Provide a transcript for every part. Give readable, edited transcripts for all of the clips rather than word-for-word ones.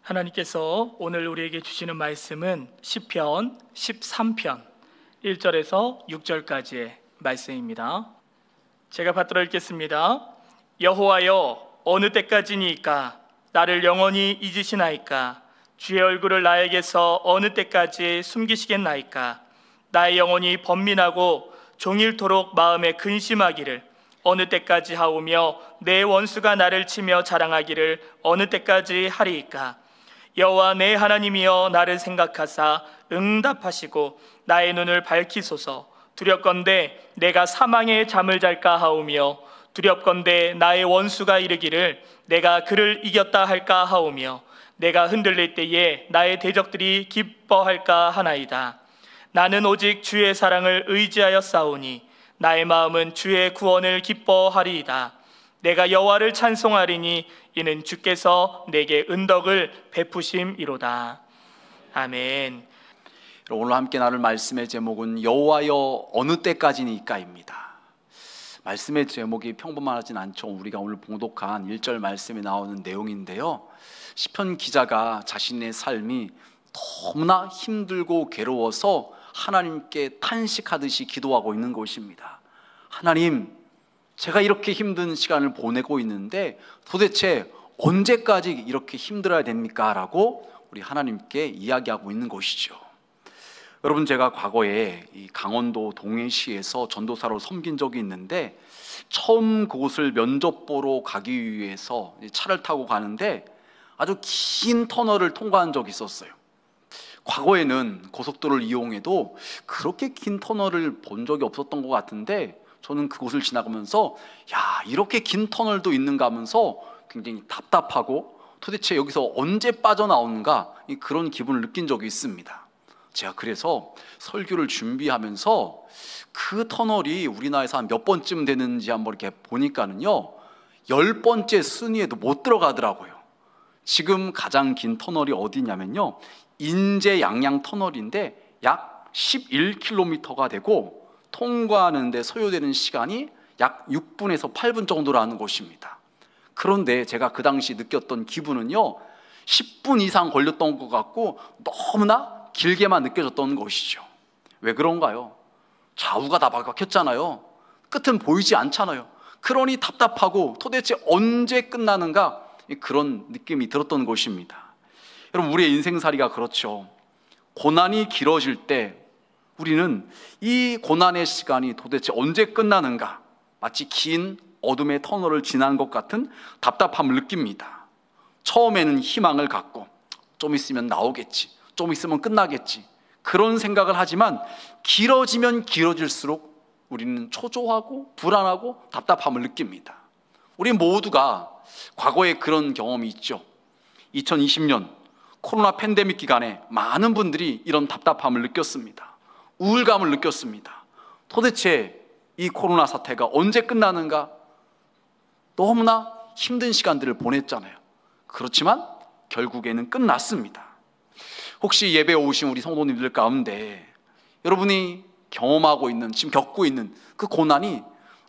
하나님께서 오늘 우리에게 주시는 말씀은 시편 13편 1절에서 6절까지의 말씀입니다. 제가 받들어 읽겠습니다. 여호와여, 어느 때까지니이까? 나를 영원히 잊으시나이까? 주의 얼굴을 나에게서 어느 때까지 숨기시겠나이까? 나의 영혼이 번민하고 종일토록 마음에 근심하기를 어느 때까지 하오며 내 원수가 나를 치며 자랑하기를 어느 때까지 하리이까? 여호와 내 하나님이여, 나를 생각하사 응답하시고 나의 눈을 밝히소서. 두렵건대 내가 사망의 잠을 잘까 하오며 두렵건대 나의 원수가 이르기를 내가 그를 이겼다 할까 하오며 내가 흔들릴 때에 나의 대적들이 기뻐할까 하나이다. 나는 오직 주의 사랑을 의지하여 싸우니 나의 마음은 주의 구원을 기뻐하리이다. 내가 여호와를 찬송하리니 이는 주께서 내게 은덕을 베푸심이로다. 아멘. 오늘 함께 나눌 말씀의 제목은 여호와여 어느 때까지니까입니다. 말씀의 제목이 평범하진 않죠. 우리가 오늘 봉독한 1절 말씀에 나오는 내용인데요, 시편 기자가 자신의 삶이 너무나 힘들고 괴로워서 하나님께 탄식하듯이 기도하고 있는 것입니다. 하나님, 제가 이렇게 힘든 시간을 보내고 있는데 도대체 언제까지 이렇게 힘들어야 됩니까? 라고 우리 하나님께 이야기하고 있는 것이죠. 여러분, 제가 과거에 이 강원도 동해시에서 전도사로 섬긴 적이 있는데, 처음 그곳을 면접 보러 가기 위해서 차를 타고 가는데 아주 긴 터널을 통과한 적이 있었어요. 과거에는 고속도로를 이용해도 그렇게 긴 터널을 본 적이 없었던 것 같은데, 저는 그곳을 지나가면서 야, 이렇게 긴 터널도 있는가 하면서 굉장히 답답하고 도대체 여기서 언제 빠져나오는가, 그런 기분을 느낀 적이 있습니다. 제가 그래서 설교를 준비하면서 그 터널이 우리나라에서 한 몇 번쯤 되는지 한번 이렇게 보니까는요, 10번째 순위에도 못 들어가더라고요. 지금 가장 긴 터널이 어디냐면요, 인제 양양 터널인데 약 11km가 되고 통과하는데 소요되는 시간이 약 6분에서 8분 정도라는 곳입니다. 그런데 제가 그 당시 느꼈던 기분은요, 10분 이상 걸렸던 것 같고 너무나 길게만 느껴졌던 것이죠. 왜 그런가요? 좌우가 다 막혔잖아요. 끝은 보이지 않잖아요. 그러니 답답하고 도대체 언제 끝나는가, 그런 느낌이 들었던 것입니다. 여러분, 우리의 인생살이가 그렇죠. 고난이 길어질 때 우리는 이 고난의 시간이 도대체 언제 끝나는가, 마치 긴 어둠의 터널을 지난 것 같은 답답함을 느낍니다. 처음에는 희망을 갖고 좀 있으면 나오겠지, 좀 있으면 끝나겠지, 그런 생각을 하지만 길어지면 길어질수록 우리는 초조하고 불안하고 답답함을 느낍니다. 우리 모두가 과거에 그런 경험이 있죠. 2020년 코로나 팬데믹 기간에 많은 분들이 이런 답답함을 느꼈습니다. 우울감을 느꼈습니다. 도대체 이 코로나 사태가 언제 끝나는가, 너무나 힘든 시간들을 보냈잖아요. 그렇지만 결국에는 끝났습니다. 혹시 예배에 오신 우리 성도님들 가운데 여러분이 경험하고 있는, 지금 겪고 있는 그 고난이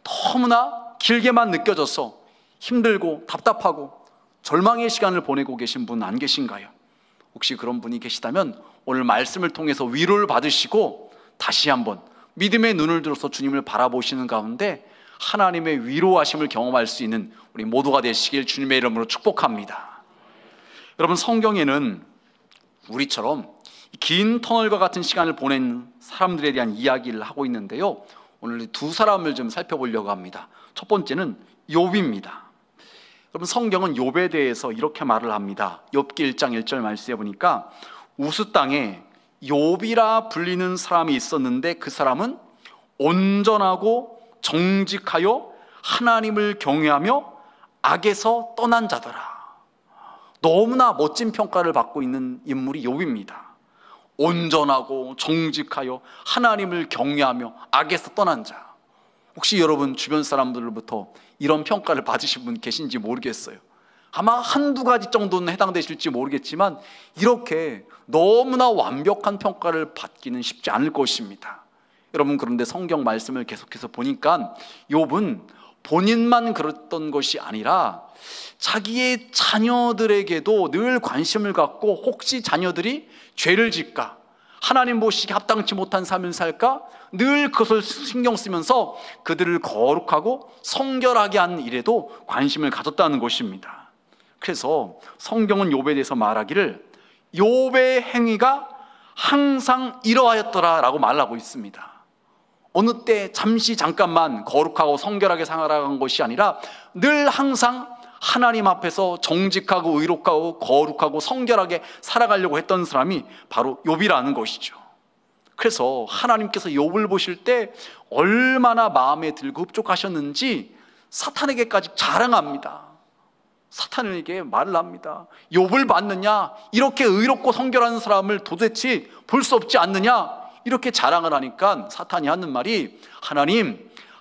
너무나 길게만 느껴져서 힘들고 답답하고 절망의 시간을 보내고 계신 분 안 계신가요? 혹시 그런 분이 계시다면 오늘 말씀을 통해서 위로를 받으시고 다시 한번 믿음의 눈을 들어서 주님을 바라보시는 가운데 하나님의 위로하심을 경험할 수 있는 우리 모두가 되시길 주님의 이름으로 축복합니다. 여러분, 성경에는 우리처럼 긴 터널과 같은 시간을 보낸 사람들에 대한 이야기를 하고 있는데요, 오늘 두 사람을 좀 살펴보려고 합니다. 첫 번째는 욥입니다. 여러분, 성경은 욥에 대해서 이렇게 말을 합니다. 욥기 1장 1절 말씀해 보니까 우스 땅에 욥이라 불리는 사람이 있었는데 그 사람은 온전하고 정직하여 하나님을 경외하며 악에서 떠난 자더라. 너무나 멋진 평가를 받고 있는 인물이 욥입니다. 온전하고 정직하여 하나님을 경외하며 악에서 떠난 자. 혹시 여러분 주변 사람들로부터 이런 평가를 받으신 분 계신지 모르겠어요. 아마 한두 가지 정도는 해당되실지 모르겠지만 이렇게 너무나 완벽한 평가를 받기는 쉽지 않을 것입니다. 여러분, 그런데 성경 말씀을 계속해서 보니까 욥은 본인만 그랬던 것이 아니라 자기의 자녀들에게도 늘 관심을 갖고 혹시 자녀들이 죄를 짓까, 하나님 보시기에 합당치 못한 삶을 살까 늘 그것을 신경 쓰면서 그들을 거룩하고 성결하게 하는 일에도 관심을 가졌다는 것입니다. 그래서 성경은 욥에 대해서 말하기를 욥의 행위가 항상 이러하였더라 라고 말하고 있습니다. 어느 때 잠깐만 거룩하고 성결하게 살아간 것이 아니라 늘 항상 하나님 앞에서 정직하고 의롭고 거룩하고 성결하게 살아가려고 했던 사람이 바로 욥이라는 것이죠. 그래서 하나님께서 욥을 보실 때 얼마나 마음에 들고 흡족하셨는지 사탄에게까지 자랑합니다. 사탄에게 말을 합니다. 욥을 봤느냐? 이렇게 의롭고 성결한 사람을 도대체 볼 수 없지 않느냐? 이렇게 자랑을 하니까 사탄이 하는 말이,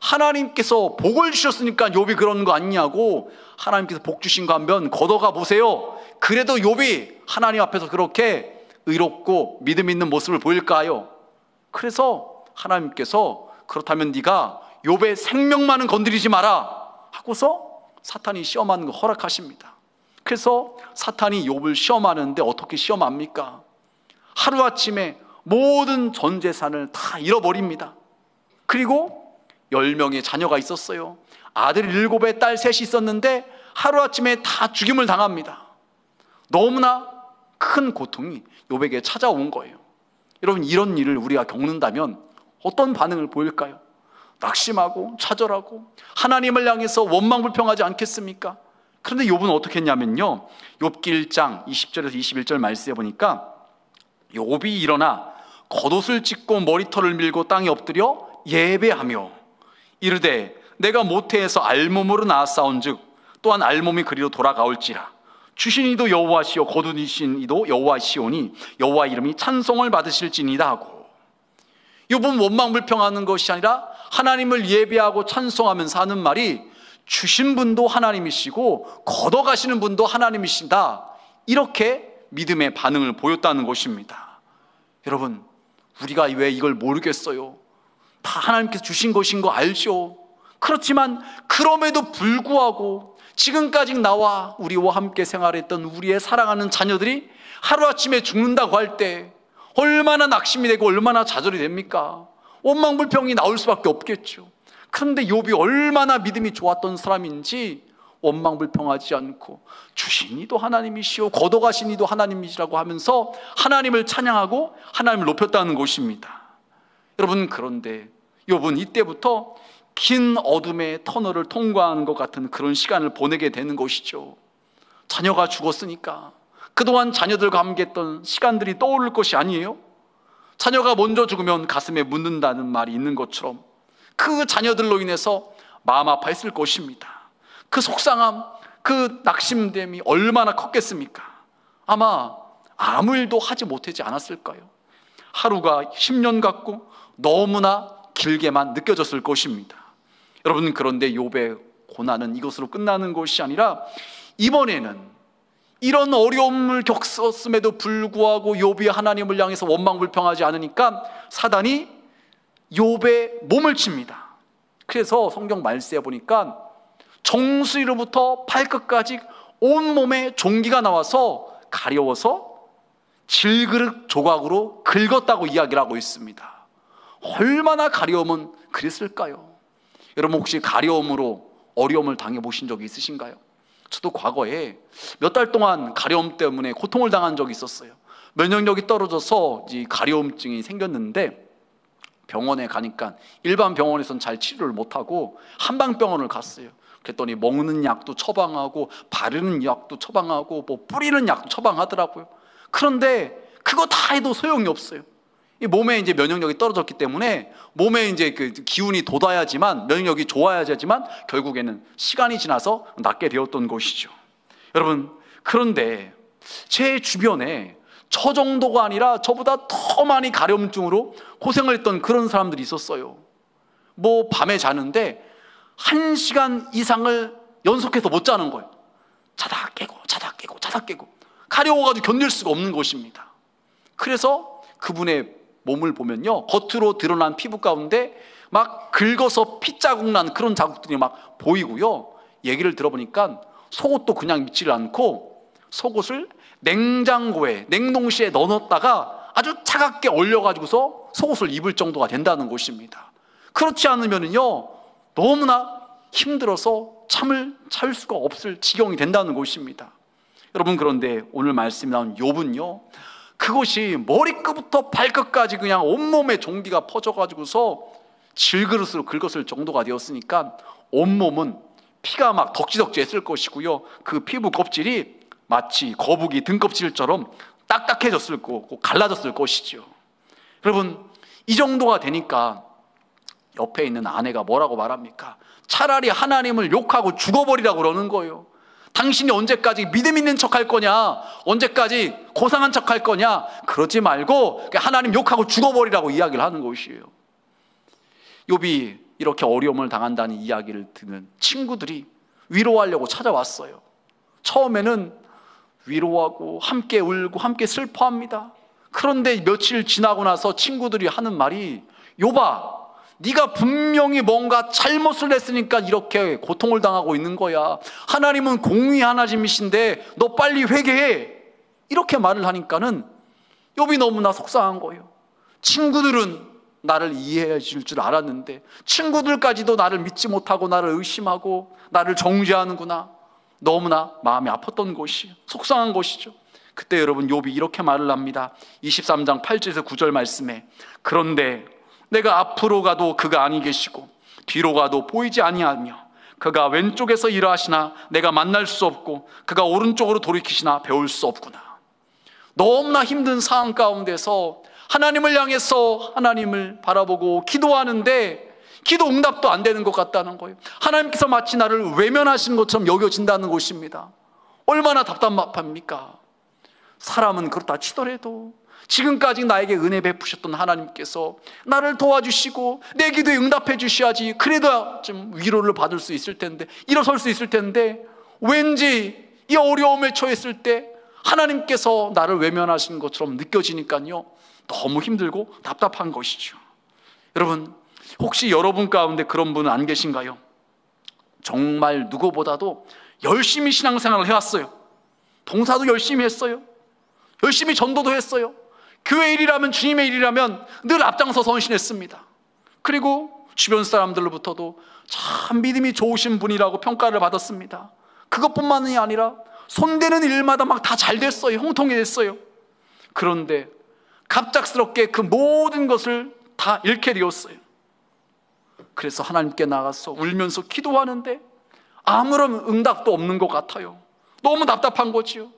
하나님께서 복을 주셨으니까 욥이 그런 거 아니냐고, 하나님께서 복 주신 거 한번 걷어가 보세요. 그래도 욥이 하나님 앞에서 그렇게 의롭고 믿음 있는 모습을 보일까요? 그래서 하나님께서 그렇다면 네가 욥의 생명만은 건드리지 마라 하고서 사탄이 시험하는 거 허락하십니다. 그래서 사탄이 욥을 시험하는데 어떻게 시험합니까? 하루아침에 모든 전 재산을 다 잃어버립니다. 그리고 10명의 자녀가 있었어요. 아들 7에 딸 3이 있었는데 하루아침에 다 죽임을 당합니다. 너무나 큰 고통이 욥에게 찾아온 거예요. 여러분, 이런 일을 우리가 겪는다면 어떤 반응을 보일까요? 낙심하고 좌절하고 하나님을 향해서 원망불평하지 않겠습니까? 그런데 욥은 어떻게 했냐면요, 욥기 1장 20절에서 21절 말씀에 보니까 욥이 일어나 겉옷을 찢고 머리털을 밀고 땅에 엎드려 예배하며 이르되 내가 모태에서 알몸으로 낳았사온즉 또한 알몸이 그리로 돌아가올지라. 주신 이도 여호와시요 거두신 이도 여호와시오니 여호와 이름이 찬송을 받으실지니이다 하고, 욥은 원망불평하는 것이 아니라 하나님을 예배하고 찬송하면서 하는 말이, 주신 분도 하나님이시고 걷어가시는 분도 하나님이신다, 이렇게 믿음의 반응을 보였다는 것입니다. 여러분, 우리가 왜 이걸 모르겠어요? 다 하나님께서 주신 것인 거 알죠? 그렇지만 그럼에도 불구하고 지금까지 나와 우리와 함께 생활했던 우리의 사랑하는 자녀들이 하루아침에 죽는다고 할 때 얼마나 낙심이 되고 얼마나 좌절이 됩니까? 원망불평이 나올 수밖에 없겠죠. 그런데 욥이 얼마나 믿음이 좋았던 사람인지 원망불평하지 않고 주신 이도 하나님이시오 걷어가신 이도 하나님이시라고 하면서 하나님을 찬양하고 하나님을 높였다는 것입니다. 여러분, 그런데 욥은 이때부터 긴 어둠의 터널을 통과하는 것 같은 그런 시간을 보내게 되는 것이죠. 자녀가 죽었으니까 그동안 자녀들과 함께했던 시간들이 떠오를 것이 아니에요? 자녀가 먼저 죽으면 가슴에 묻는다는 말이 있는 것처럼 그 자녀들로 인해서 마음 아파했을 것입니다. 그 속상함, 그 낙심됨이 얼마나 컸겠습니까? 아마 아무 일도 하지 못하지 않았을까요? 하루가 10년 같고 너무나 길게만 느껴졌을 것입니다. 여러분, 그런데 욥의 고난은 이것으로 끝나는 것이 아니라 이번에는 이런 어려움을 겪었음에도 불구하고 욥이 하나님을 향해서 원망불평하지 않으니까 사단이 욥의 몸을 칩니다. 그래서 성경 말씀에 보니까 정수리로부터 발끝까지 온몸에 종기가 나와서 가려워서 질그릇 조각으로 긁었다고 이야기를 하고 있습니다. 얼마나 가려움은 그랬을까요? 여러분, 혹시 가려움으로 어려움을 당해보신 적이 있으신가요? 저도 과거에 몇 달 동안 가려움 때문에 고통을 당한 적이 있었어요. 면역력이 떨어져서 가려움증이 생겼는데 병원에 가니까 일반 병원에서는 잘 치료를 못하고 한방병원을 갔어요. 그랬더니 먹는 약도 처방하고 바르는 약도 처방하고 뭐 뿌리는 약도 처방하더라고요. 그런데 그거 다 해도 소용이 없어요. 이 몸에 이제 면역력이 떨어졌기 때문에 몸에 이제 그 기운이 돋아야지만, 면역력이 좋아야지만 결국에는 시간이 지나서 낫게 되었던 것이죠. 여러분, 그런데 제 주변에 저 정도가 아니라 저보다 더 많이 가려움증으로 고생을 했던 그런 사람들이 있었어요. 뭐 밤에 자는데 1시간 이상을 연속해서 못 자는 거예요. 자다 깨고 자다 깨고 자다 깨고 가려워가지고 견딜 수가 없는 것입니다. 그래서 그분의 몸을 보면요, 겉으로 드러난 피부 가운데 막 긁어서 핏자국 난 그런 자국들이 막 보이고요. 얘기를 들어보니까 속옷도 그냥 믿지를 않고 속옷을 냉장고에, 냉동실에 넣어놨다가 아주 차갑게 얼려가지고서 속옷을 입을 정도가 된다는 것입니다. 그렇지 않으면요 너무나 힘들어서 찰 수가 없을 지경이 된다는 것입니다. 여러분, 그런데 오늘 말씀이 나온 욥은요 그것이 머리끝부터 발끝까지 그냥 온몸에 종기가 퍼져가지고서 질그릇으로 긁었을 정도가 되었으니까 온몸은 피가 막 덕지덕지 했을 것이고요, 그 피부 껍질이 마치 거북이 등껍질처럼 딱딱해졌을 거고 갈라졌을 것이죠. 여러분, 이 정도가 되니까 옆에 있는 아내가 뭐라고 말합니까? 차라리 하나님을 욕하고 죽어버리라고 그러는 거예요. 당신이 언제까지 믿음 있는 척 할 거냐, 언제까지 고상한 척 할 거냐, 그러지 말고 하나님 욕하고 죽어버리라고 이야기를 하는 것이에요. 욥이 이렇게 어려움을 당한다는 이야기를 듣는 친구들이 위로하려고 찾아왔어요. 처음에는 위로하고 함께 울고 함께 슬퍼합니다. 그런데 며칠 지나고 나서 친구들이 하는 말이, 욥아, 네가 분명히 뭔가 잘못을 했으니까 이렇게 고통을 당하고 있는 거야. 하나님은 공의 하나님이신데 너 빨리 회개해. 이렇게 말을 하니까는 욥이 너무나 속상한 거예요. 친구들은 나를 이해해 줄 줄 알았는데 친구들까지도 나를 믿지 못하고 나를 의심하고 나를 정죄하는구나. 너무나 마음이 아팠던 것이, 속상한 것이죠. 그때 여러분, 욥이 이렇게 말을 합니다. 23장 8절에서 9절 말씀에, 그런데 내가 앞으로 가도 그가 아니 계시고 뒤로 가도 보이지 아니하며 그가 왼쪽에서 일하시나 내가 만날 수 없고 그가 오른쪽으로 돌이키시나 배울 수 없구나. 너무나 힘든 상황 가운데서 하나님을 향해서 하나님을 바라보고 기도하는데 기도 응답도 안 되는 것 같다는 거예요. 하나님께서 마치 나를 외면하신 것처럼 여겨진다는 것입니다. 얼마나 답답합니까? 사람은 그렇다 치더라도 지금까지 나에게 은혜 베푸셨던 하나님께서 나를 도와주시고 내 기도에 응답해 주셔야지, 그래도 좀 위로를 받을 수 있을 텐데, 일어설 수 있을 텐데, 왠지 이 어려움에 처했을 때 하나님께서 나를 외면하신 것처럼 느껴지니까요 너무 힘들고 답답한 것이죠. 여러분, 혹시 여러분 가운데 그런 분은 안 계신가요? 정말 누구보다도 열심히 신앙생활을 해왔어요. 봉사도 열심히 했어요. 열심히 전도도 했어요. 교회 일이라면, 주님의 일이라면 늘 앞장서 헌신했습니다. 그리고 주변 사람들로부터도 참 믿음이 좋으신 분이라고 평가를 받았습니다. 그것뿐만이 아니라 손대는 일마다 막 다 잘 됐어요. 형통이 됐어요. 그런데 갑작스럽게 그 모든 것을 다 잃게 되었어요. 그래서 하나님께 나가서 울면서 기도하는데 아무런 응답도 없는 것 같아요. 너무 답답한 거지요.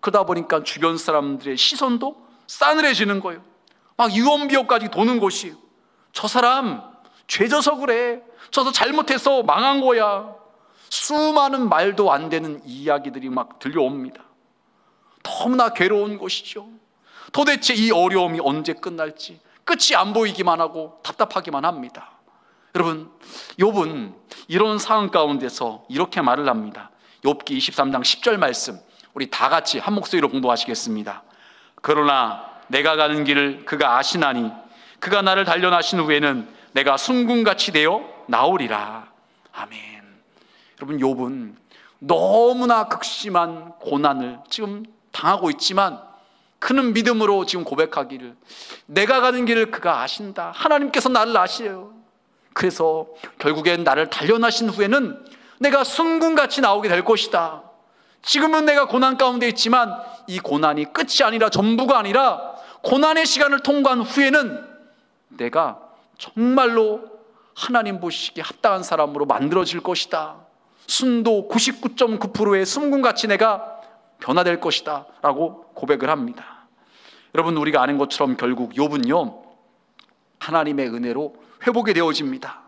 그러다 보니까 주변 사람들의 시선도 싸늘해지는 거예요. 막 유언비어까지 도는 것이에요. 저 사람 죄져서 그래, 저도 잘못해서 망한 거야. 수많은 말도 안 되는 이야기들이 막 들려옵니다. 너무나 괴로운 것이죠. 도대체 이 어려움이 언제 끝날지 끝이 안 보이기만 하고 답답하기만 합니다. 여러분, 욥은 이런 상황 가운데서 이렇게 말을 합니다. 욥기 23장 10절 말씀, 우리 다 같이 한 목소리로 공부하시겠습니다. 그러나 내가 가는 길을 그가 아시나니 그가 나를 단련하신 후에는 내가 순금같이 되어 나오리라. 아멘. 여러분, 욥은 너무나 극심한 고난을 지금 당하고 있지만 그는 믿음으로 지금 고백하기를, 내가 가는 길을 그가 아신다. 하나님께서 나를 아시요. 그래서 결국엔 나를 단련하신 후에는 내가 순금같이 나오게 될 것이다. 지금은 내가 고난 가운데 있지만 이 고난이 끝이 아니라, 전부가 아니라, 고난의 시간을 통과한 후에는 내가 정말로 하나님 보시기에 합당한 사람으로 만들어질 것이다. 순도 99.9%의 순금같이 내가 변화될 것이다 라고 고백을 합니다. 여러분, 우리가 아는 것처럼 결국 욥은요 하나님의 은혜로 회복이 되어집니다.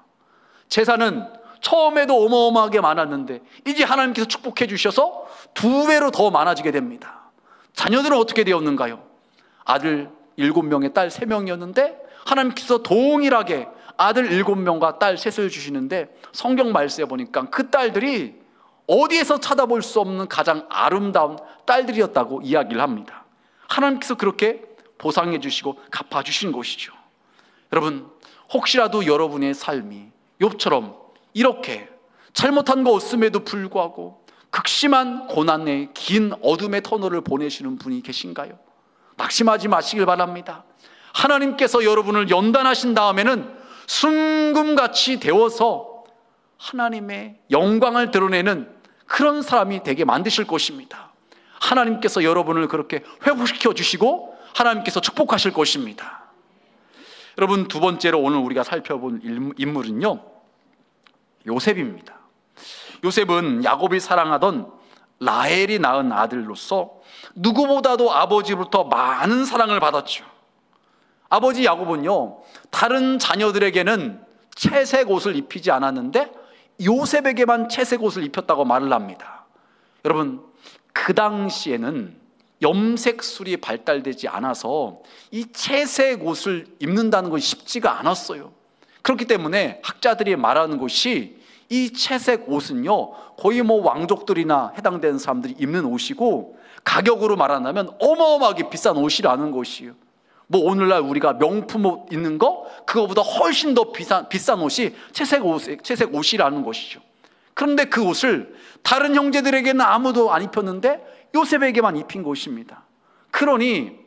재산은 처음에도 어마어마하게 많았는데 이제 하나님께서 축복해 주셔서 2배로 더 많아지게 됩니다. 자녀들은 어떻게 되었는가요? 아들 7명에 딸 3명이었는데 하나님께서 동일하게 아들 7명과 딸 3을 주시는데, 성경 말씀에 보니까 그 딸들이 어디에서 찾아볼 수 없는 가장 아름다운 딸들이었다고 이야기를 합니다. 하나님께서 그렇게 보상해 주시고 갚아주신 것이죠. 여러분, 혹시라도 여러분의 삶이 욥처럼 이렇게 잘못한 거 없음에도 불구하고 극심한 고난의 긴 어둠의 터널을 보내시는 분이 계신가요? 낙심하지 마시길 바랍니다. 하나님께서 여러분을 연단하신 다음에는 순금같이 되어서 하나님의 영광을 드러내는 그런 사람이 되게 만드실 것입니다. 하나님께서 여러분을 그렇게 회복시켜 주시고 하나님께서 축복하실 것입니다. 여러분, 두 번째로 오늘 우리가 살펴본 인물은요, 요셉입니다. 요셉은 야곱이 사랑하던 라헬이 낳은 아들로서 누구보다도 아버지로부터 많은 사랑을 받았죠. 아버지 야곱은요, 다른 자녀들에게는 채색 옷을 입히지 않았는데 요셉에게만 채색 옷을 입혔다고 말을 합니다. 여러분, 그 당시에는 염색술이 발달되지 않아서 이 채색 옷을 입는다는 것이 쉽지가 않았어요. 그렇기 때문에 학자들이 말하는 것이 이 채색 옷은요, 거의 왕족들이나 해당되는 사람들이 입는 옷이고, 가격으로 말한다면 어마어마하게 비싼 옷이라는 것이에요. 오늘날 우리가 명품 옷 입는 거, 그거보다 훨씬 더 비싼 옷이 채색 옷이라는 것이죠. 그런데 그 옷을 다른 형제들에게는 아무도 안 입혔는데 요셉에게만 입힌 것입니다. 그러니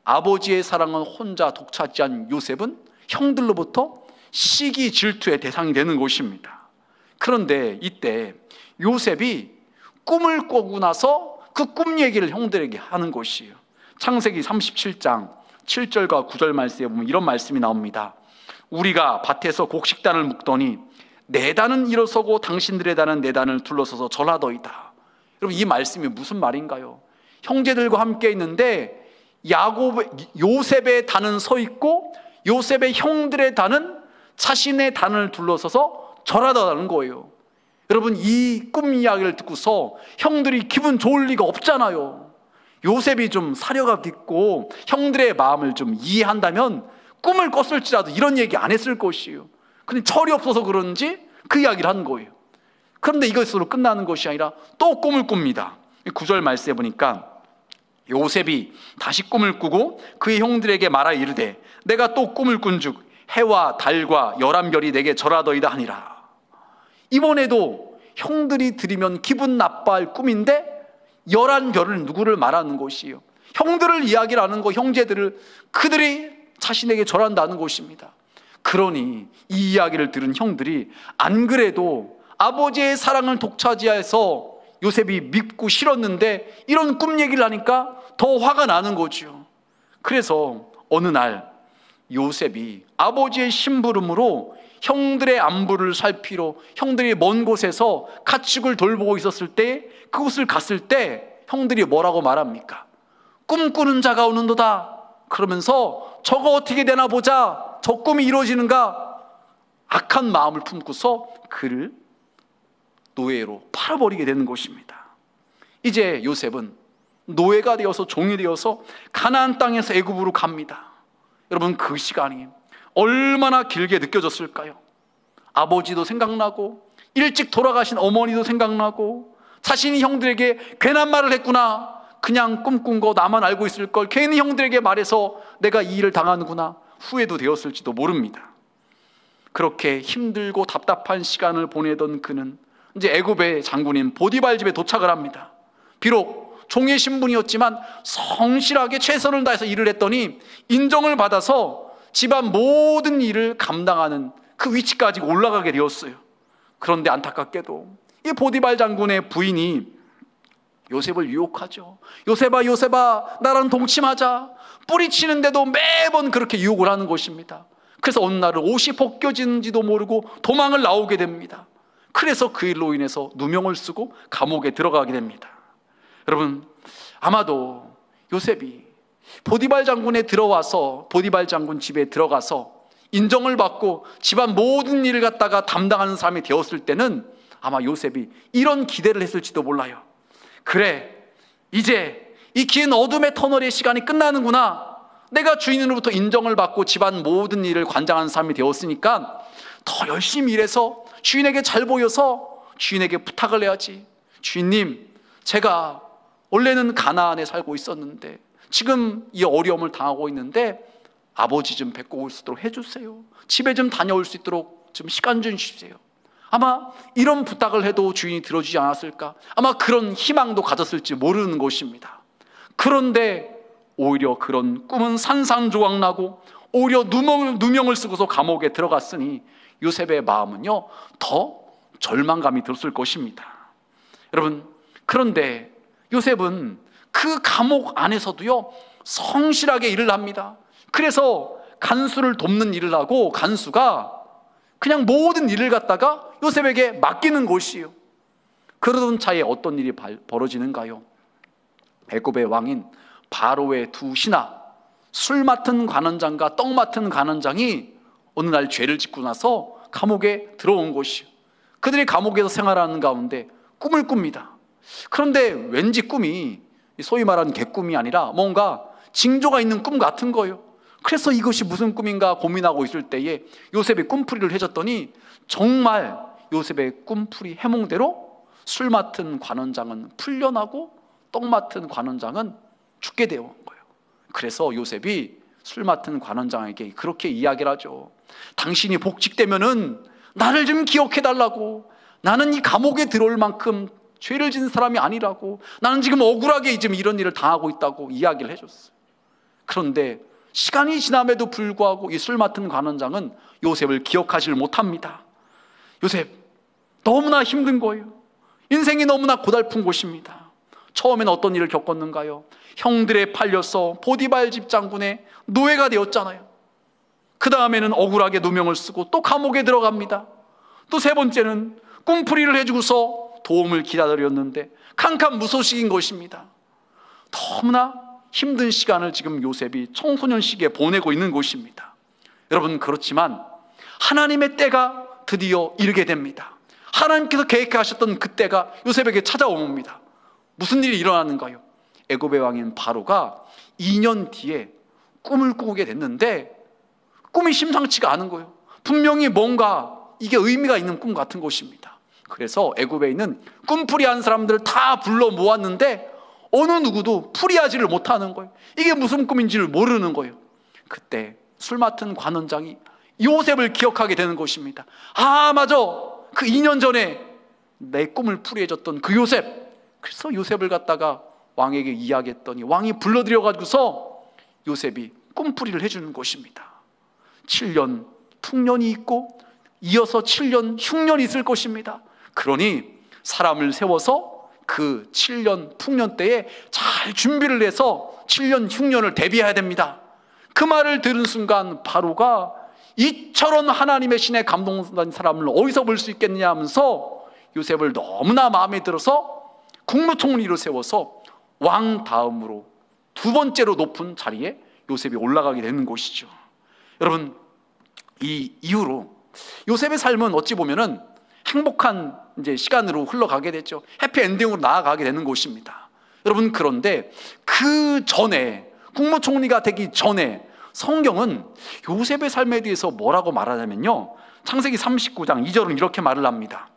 아버지의 사랑을 혼자 독차지한 요셉은 형들로부터 시기 질투의 대상이 되는 것입니다. 그런데 이때 요셉이 꿈을 꾸고 나서 그 꿈 얘기를 형들에게 하는 것이에요. 창세기 37장 7절과 9절 말씀에 보면 이런 말씀이 나옵니다. 우리가 밭에서 곡식단을 묶더니 내 단은 일어서고 당신들의 단은 내 단을 둘러서서 절하더이다. 여러분, 이 말씀이 무슨 말인가요? 형제들과 함께 있는데 요셉의 단은 서 있고 요셉의 형들의 단은 자신의 단을 둘러서서 절하다는 거예요. 여러분, 이 꿈 이야기를 듣고서 형들이 기분 좋을 리가 없잖아요. 요셉이 좀 사려가 깊고 형들의 마음을 좀 이해한다면 꿈을 꿨을지라도 이런 얘기 안 했을 것이에요. 근데 철이 없어서 그런지 그 이야기를 한 거예요. 그런데 이것으로 끝나는 것이 아니라 또 꿈을 꿉니다. 9절 말씀에 보니까 요셉이 다시 꿈을 꾸고 그의 형들에게 말하 이르되 내가 또 꿈을 꾼즉 해와 달과 11별이 내게 절하더이다 하니라. 이번에도 형들이 들으면 기분 나빠할 꿈인데 11별을 누구를 말하는 것이에요? 형들을 이야기를 하는 거, 형제들을, 그들이 자신에게 절한다는 것입니다. 그러니 이 이야기를 들은 형들이 안 그래도 아버지의 사랑을 독차지해서 요셉이 밉고 싫었는데 이런 꿈 얘기를 하니까 더 화가 나는 거죠. 그래서 어느 날 요셉이 아버지의 심부름으로 형들의 안부를 살피러 형들이 먼 곳에서 가축을 돌보고 있었을 때 그곳을 갔을 때 형들이 뭐라고 말합니까? 꿈꾸는 자가 오는도다. 그러면서 저거 어떻게 되나 보자, 저 꿈이 이루어지는가, 악한 마음을 품고서 그를 노예로 팔아버리게 되는 것입니다. 이제 요셉은 노예가 되어서 종이 되어서 가나안 땅에서 애굽으로 갑니다. 여러분, 그 시간이 얼마나 길게 느껴졌을까요? 아버지도 생각나고 일찍 돌아가신 어머니도 생각나고 자신이 형들에게 괜한 말을 했구나, 그냥 꿈꾼 거 나만 알고 있을 걸 괜히 형들에게 말해서 내가 이 일을 당하는구나 후회도 되었을지도 모릅니다. 그렇게 힘들고 답답한 시간을 보내던 그는 이제 애굽의 장군인 보디발 집에 도착을 합니다. 비록 종의 신분이었지만 성실하게 최선을 다해서 일을 했더니 인정을 받아서 집안 모든 일을 감당하는 그 위치까지 올라가게 되었어요. 그런데 안타깝게도 이 보디발 장군의 부인이 요셉을 유혹하죠. 요셉아, 요셉아, 나랑 동침하자. 뿌리치는데도 매번 그렇게 유혹을 하는 것입니다. 그래서 어느 날은 옷이 벗겨지는지도 모르고 도망을 나오게 됩니다. 그래서 그 일로 인해서 누명을 쓰고 감옥에 들어가게 됩니다. 여러분, 아마도 요셉이 보디발 장군에 들어와서 보디발 장군 집에 들어가서 인정을 받고 집안 모든 일을 갖다가 담당하는 사람이 되었을 때는 아마 요셉이 이런 기대를 했을지도 몰라요. 그래, 이제 이 긴 어둠의 터널의 시간이 끝나는구나. 내가 주인으로부터 인정을 받고 집안 모든 일을 관장하는 사람이 되었으니까 더 열심히 일해서 주인에게 잘 보여서 주인에게 부탁을 해야지. 주인님, 제가 원래는 가나안에 살고 있었는데 지금 이 어려움을 당하고 있는데 아버지 좀 뵙고 올 수 있도록 해주세요. 집에 좀 다녀올 수 있도록 좀 시간 좀 주세요. 아마 이런 부탁을 해도 주인이 들어주지 않았을까? 아마 그런 희망도 가졌을지 모르는 것입니다. 그런데 오히려 그런 꿈은 산산조각나고 오히려 누명을 쓰고서 감옥에 들어갔으니 요셉의 마음은요 더 절망감이 들었을 것입니다. 여러분, 그런데 요셉은 그 감옥 안에서도요 성실하게 일을 합니다. 그래서 간수를 돕는 일을 하고 간수가 그냥 모든 일을 갖다가 요셉에게 맡기는 것이에요. 그러던 차에 어떤 일이 벌어지는가요? 애굽의 왕인 바로의 두 신하, 술 맡은 관원장과 떡 맡은 관원장이 어느 날 죄를 짓고 나서 감옥에 들어온 것이에요. 그들이 감옥에서 생활하는 가운데 꿈을 꿉니다. 그런데 왠지 꿈이 소위 말하는 개꿈이 아니라 뭔가 징조가 있는 꿈 같은 거예요. 그래서 이것이 무슨 꿈인가 고민하고 있을 때에 요셉이 꿈풀이를 해줬더니 정말 요셉의 꿈풀이 해몽대로 술 맡은 관원장은 풀려나고 떡 맡은 관원장은 죽게 되어 온 거예요. 그래서 요셉이 술 맡은 관원장에게 그렇게 이야기를 하죠. 당신이 복직되면은 나를 좀 기억해달라고. 나는 이 감옥에 들어올 만큼 죄를 지은 사람이 아니라고. 나는 지금 억울하게 지금 이런 일을 당하고 있다고 이야기를 해줬어요. 그런데 시간이 지남에도 불구하고 이 술 맡은 관원장은 요셉을 기억하지를 못합니다. 요셉, 너무나 힘든 거예요. 인생이 너무나 고달픈 곳입니다. 처음에는 어떤 일을 겪었는가요? 형들에 팔려서 보디발 집 장군의 노예가 되었잖아요. 그 다음에는 억울하게 누명을 쓰고 또 감옥에 들어갑니다. 또 세 번째는 꿈풀이를 해주고서 도움을 기다렸는데 캄캄무소식인 것입니다. 너무나 힘든 시간을 지금 요셉이 청소년 시기에 보내고 있는 것입니다. 여러분, 그렇지만 하나님의 때가 드디어 이르게 됩니다. 하나님께서 계획하셨던 그 때가 요셉에게 찾아옵니다. 무슨 일이 일어나는가요? 애굽의 왕인 바로가 2년 뒤에 꿈을 꾸게 됐는데 꿈이 심상치가 않은 거예요. 분명히 뭔가 이게 의미가 있는 꿈 같은 것입니다. 그래서 애굽에 있는 꿈풀이한 사람들을 다 불러 모았는데 어느 누구도 풀이하지를 못하는 거예요. 이게 무슨 꿈인지를 모르는 거예요. 그때 술 맡은 관원장이 요셉을 기억하게 되는 것입니다. 아, 맞아, 그 2년 전에 내 꿈을 풀이해줬던 그 요셉. 그래서 요셉을 갖다가 왕에게 이야기했더니 왕이 불러들여가지고서 요셉이 꿈풀이를 해주는 것입니다. 7년 풍년이 있고 이어서 7년 흉년이 있을 것입니다. 그러니 사람을 세워서 그 7년 풍년 때에 잘 준비를 해서 7년 흉년을 대비해야 됩니다. 그 말을 들은 순간 바로가 이처럼 하나님의 신에 감동받은 사람을 어디서 볼 수 있겠느냐 하면서 요셉을 너무나 마음에 들어서 국무총리로 세워서 왕 다음으로 두 번째로 높은 자리에 요셉이 올라가게 되는 것이죠. 여러분, 이 이후로 요셉의 삶은 어찌 보면은 행복한 이제 시간으로 흘러가게 됐죠. 해피엔딩으로 나아가게 되는 것입니다. 여러분, 그런데 그 전에, 국무총리가 되기 전에 성경은 요셉의 삶에 대해서 뭐라고 말하냐면요, 창세기 39장 2절은 이렇게 말을 합니다.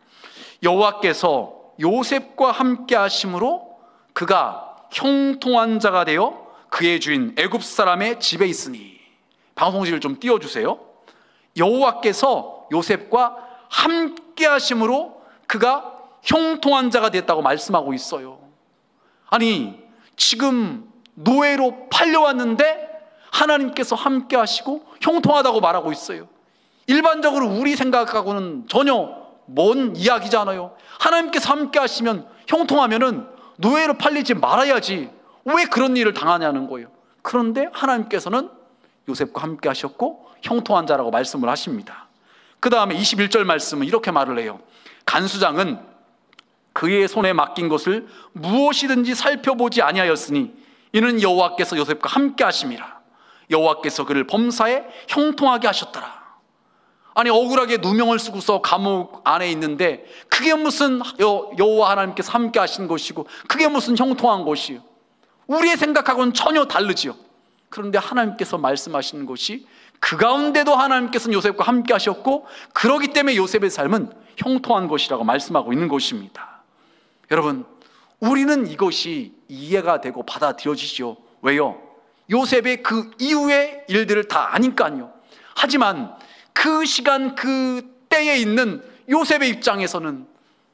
여호와께서 요셉과 함께 하심으로 그가 형통한 자가 되어 그의 주인 애굽 사람의 집에 있으니. 방송지를 좀 띄워주세요. 여호와께서 요셉과 함께 하심으로 그가 형통한 자가 됐다고 말씀하고 있어요. 아니, 지금 노예로 팔려왔는데 하나님께서 함께 하시고 형통하다고 말하고 있어요. 일반적으로 우리 생각하고는 전혀 먼 이야기잖아요. 하나님께서 함께 하시면 형통하면은 노예로 팔리지 말아야지 왜 그런 일을 당하냐는 거예요. 그런데 하나님께서는 요셉과 함께 하셨고 형통한 자라고 말씀을 하십니다. 그 다음에 21절 말씀은 이렇게 말을 해요. 간수장은 그의 손에 맡긴 것을 무엇이든지 살펴보지 아니하였으니 이는 여호와께서 요셉과 함께 하심이라. 여호와께서 그를 범사에 형통하게 하셨더라. 아니, 억울하게 누명을 쓰고서 감옥 안에 있는데 그게 무슨 여호와 하나님께서 함께 하신 것이고 그게 무슨 형통한 것이요. 우리의 생각하고는 전혀 다르지요. 그런데 하나님께서 말씀하시는 것이 그 가운데도 하나님께서는 요셉과 함께 하셨고 그러기 때문에 요셉의 삶은 형통한 것이라고 말씀하고 있는 것입니다. 여러분, 우리는 이것이 이해가 되고 받아들여지죠. 왜요? 요셉의 그 이후의 일들을 다 아니까요. 하지만 그 시간 그 때에 있는 요셉의 입장에서는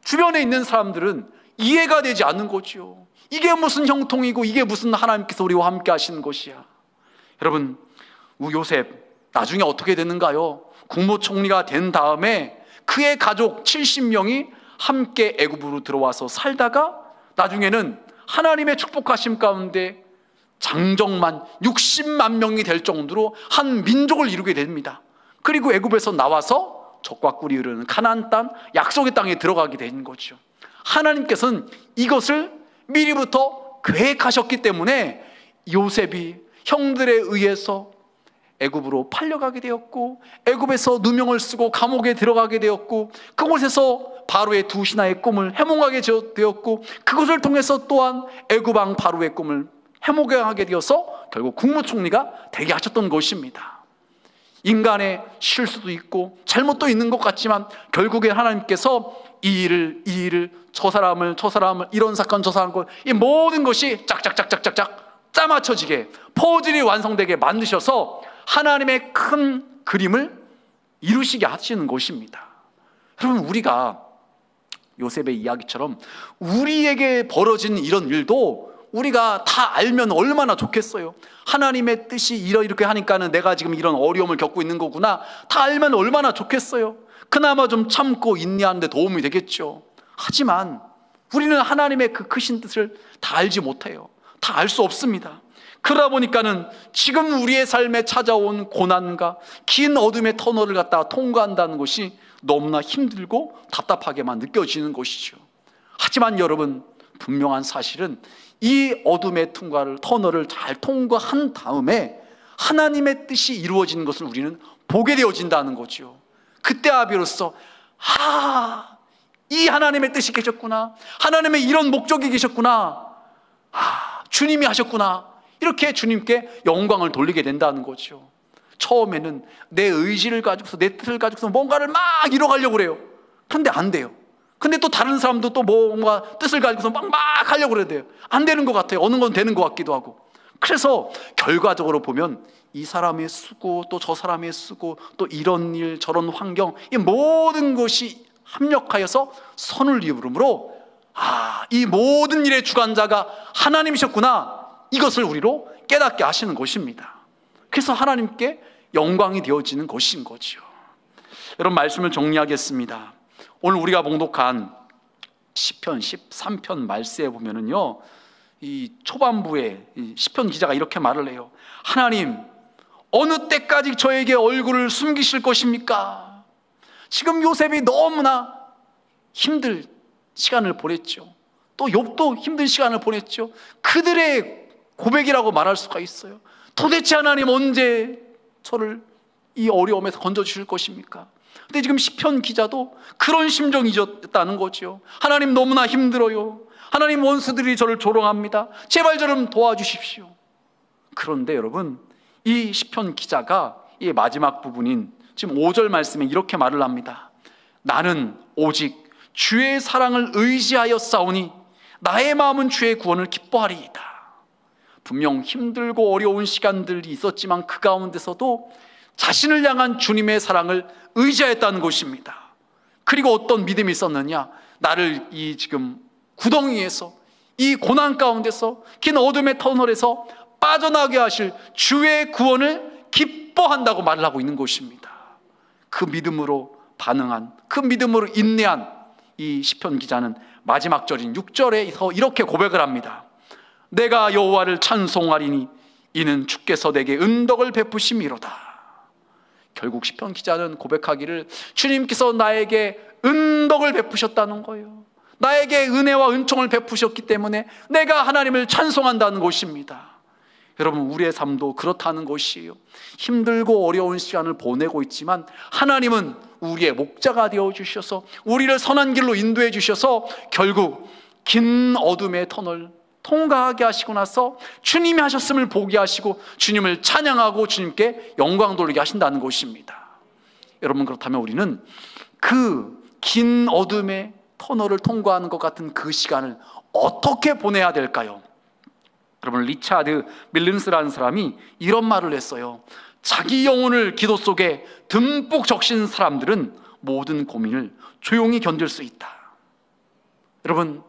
주변에 있는 사람들은 이해가 되지 않는 거죠. 이게 무슨 형통이고 이게 무슨 하나님께서 우리와 함께 하시는 것이야. 여러분, 요셉 나중에 어떻게 됐는가요? 국무총리가 된 다음에 그의 가족 70명이 함께 애굽으로 들어와서 살다가 나중에는 하나님의 축복하심 가운데 장정만 60만 명이 될 정도로 한 민족을 이루게 됩니다. 그리고 애굽에서 나와서 적과 꿀이 흐르는 가나안 땅, 약속의 땅에 들어가게 된 거죠. 하나님께서는 이것을 미리부터 계획하셨기 때문에 요셉이 형들에 의해서 애굽으로 팔려가게 되었고, 애굽에서 누명을 쓰고 감옥에 들어가게 되었고, 그곳에서 바로의 두 신하의 꿈을 해몽하게 되었고, 그것을 통해서 또한 애굽 왕 바로의 꿈을 해몽하게 되어서 결국 국무총리가 되게 하셨던 것입니다. 인간의 실수도 있고 잘못도 있는 것 같지만 결국에 하나님께서 이 일을 저 사람을 이런 사건 저 사건, 이 모든 것이 짝짝짝짝짝짝 짜맞춰지게 퍼즐이 완성되게 만드셔서 하나님의 큰 그림을 이루시게 하시는 것입니다. 여러분, 우리가 요셉의 이야기처럼 우리에게 벌어진 이런 일도 우리가 다 알면 얼마나 좋겠어요. 하나님의 뜻이 이렇게 하니까는 내가 지금 이런 어려움을 겪고 있는 거구나, 다 알면 얼마나 좋겠어요. 그나마 좀 참고 인내하는 데 도움이 되겠죠. 하지만 우리는 하나님의 그 크신 뜻을 다 알지 못해요. 다 알 수 없습니다. 그러다 보니까는 지금 우리의 삶에 찾아온 고난과 긴 어둠의 터널을 갖다가 통과한다는 것이 너무나 힘들고 답답하게만 느껴지는 것이죠. 하지만 여러분, 분명한 사실은 이 어둠의 터널을 잘 통과한 다음에 하나님의 뜻이 이루어지는 것을 우리는 보게 되어진다는 거죠. 그때야 비로소 이 하나님의 뜻이 계셨구나, 하나님의 이런 목적이 계셨구나, 주님이 하셨구나, 이렇게 주님께 영광을 돌리게 된다는 거죠. 처음에는 내 의지를 가지고서 내 뜻을 가지고서 뭔가를 막 이뤄가려고 그래요. 그런데 안 돼요. 근데 또 다른 사람도 또 뭔가 뜻을 가지고서 막 하려고 그래야 돼요. 안 되는 것 같아요. 어느 건 되는 것 같기도 하고. 그래서 결과적으로 보면 이 사람의 수고, 또 저 사람의 수고, 또 이런 일 저런 환경, 이 모든 것이 합력하여서 선을 이루므로 이 모든 일의 주관자가 하나님이셨구나, 이것을 우리로 깨닫게 하시는 것입니다. 그래서 하나님께 영광이 되어지는 것인 거죠. 여러분, 말씀을 정리하겠습니다. 오늘 우리가 봉독한 시편 13편 말씀에 보면은요, 이 초반부에 이 시편 기자가 이렇게 말을 해요. 하나님, 어느 때까지 저에게 얼굴을 숨기실 것입니까? 지금 요셉이 너무나 힘든 시간을 보냈죠. 또 욥도 힘든 시간을 보냈죠. 그들의 고백이라고 말할 수가 있어요. 도대체 하나님, 언제 저를 이 어려움에서 건져주실 것입니까? 근데 지금 시편 기자도 그런 심정이었다는 거죠. 하나님, 너무나 힘들어요. 하나님, 원수들이 저를 조롱합니다. 제발 저를 도와주십시오. 그런데 여러분, 이 시편 기자가 이 마지막 부분인 지금 5절 말씀에 이렇게 말을 합니다. 나는 오직 주의 사랑을 의지하여 싸우니 나의 마음은 주의 구원을 기뻐하리이다. 분명 힘들고 어려운 시간들이 있었지만 그 가운데서도 자신을 향한 주님의 사랑을 의지하였다는 것입니다. 그리고 어떤 믿음이 있었느냐? 나를 이 지금 구덩이에서, 이 고난 가운데서, 긴 어둠의 터널에서 빠져나게 하실 주의 구원을 기뻐한다고 말을 하고 있는 것입니다. 그 믿음으로 반응한, 그 믿음으로 인내한 이 시편 기자는 마지막 절인 6절에서 이렇게 고백을 합니다. 내가 여호와를 찬송하리니 이는 주께서 내게 은덕을 베푸심이로다. 결국 시편 기자는 고백하기를 주님께서 나에게 은덕을 베푸셨다는 거예요. 나에게 은혜와 은총을 베푸셨기 때문에 내가 하나님을 찬송한다는 것입니다. 여러분, 우리의 삶도 그렇다는 것이에요. 힘들고 어려운 시간을 보내고 있지만 하나님은 우리의 목자가 되어주셔서 우리를 선한 길로 인도해 주셔서 결국 긴 어둠의 터널 통과하게 하시고 나서 주님이 하셨음을 보게 하시고 주님을 찬양하고 주님께 영광 돌리게 하신다는 것입니다. 여러분, 그렇다면 우리는 그 긴 어둠의 터널을 통과하는 것 같은 그 시간을 어떻게 보내야 될까요? 여러분, 리차드 밀른스라는 사람이 이런 말을 했어요. 자기 영혼을 기도 속에 듬뿍 적신 사람들은 모든 고민을 조용히 견딜 수 있다. 여러분,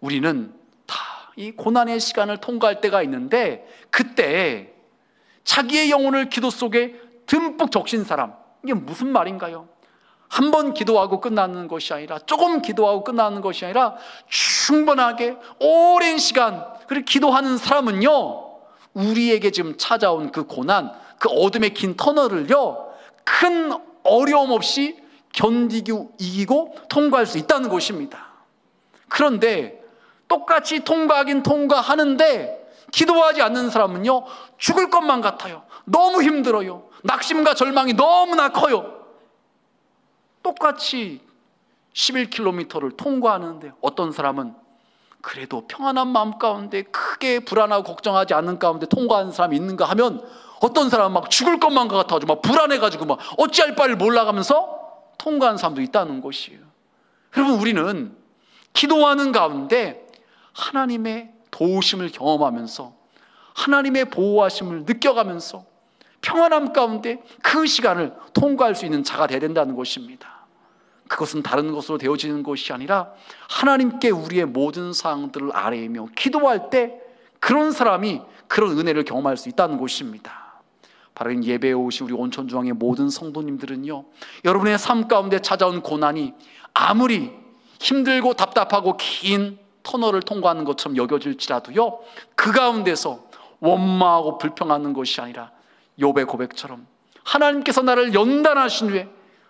우리는 다 이 고난의 시간을 통과할 때가 있는데, 그때 자기의 영혼을 기도 속에 듬뿍 적신 사람, 이게 무슨 말인가요? 한 번 기도하고 끝나는 것이 아니라, 조금 기도하고 끝나는 것이 아니라 충분하게 오랜 시간 그렇게 기도하는 사람은요, 우리에게 지금 찾아온 그 고난, 그 어둠의 긴 터널을요, 큰 어려움 없이 견디고 이기고 통과할 수 있다는 것입니다. 그런데 똑같이 통과하긴 통과하는데 기도하지 않는 사람은요, 죽을 것만 같아요. 너무 힘들어요. 낙심과 절망이 너무나 커요. 똑같이 11km를 통과하는데 어떤 사람은 그래도 평안한 마음 가운데 크게 불안하고 걱정하지 않는 가운데 통과하는 사람이 있는가 하면, 어떤 사람은 막 죽을 것만 같아가지고 막 불안해가지고 막 어찌할 바를 몰라가면서 통과하는 사람도 있다는 것이에요. 여러분, 우리는 기도하는 가운데 하나님의 도우심을 경험하면서 하나님의 보호하심을 느껴가면서 평안함 가운데 그 시간을 통과할 수 있는 자가 되어야 된다는 것입니다. 그것은 다른 것으로 되어지는 것이 아니라 하나님께 우리의 모든 사항들을 아뢰며 기도할 때 그런 사람이 그런 은혜를 경험할 수 있다는 것입니다. 바로 예배에 오신 우리 온천중앙의 모든 성도님들은요, 여러분의 삶 가운데 찾아온 고난이 아무리 힘들고 답답하고 긴 터널을 통과하는 것처럼 여겨질지라도요, 그 가운데서 원망하고 불평하는 것이 아니라 욥의 고백처럼 하나님께서 나를 연단하신 후에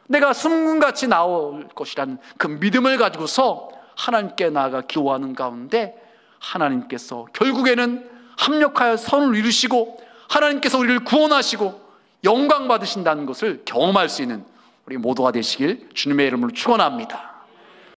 내가 승군같이 나올 것이라는 그 믿음을 가지고서 하나님께 나아가 기도하는 가운데 하나님께서 결국에는 합력하여 선을 이루시고 하나님께서 우리를 구원하시고 영광 받으신다는 것을 경험할 수 있는 우리 모두가 되시길 주님의 이름으로 축원합니다.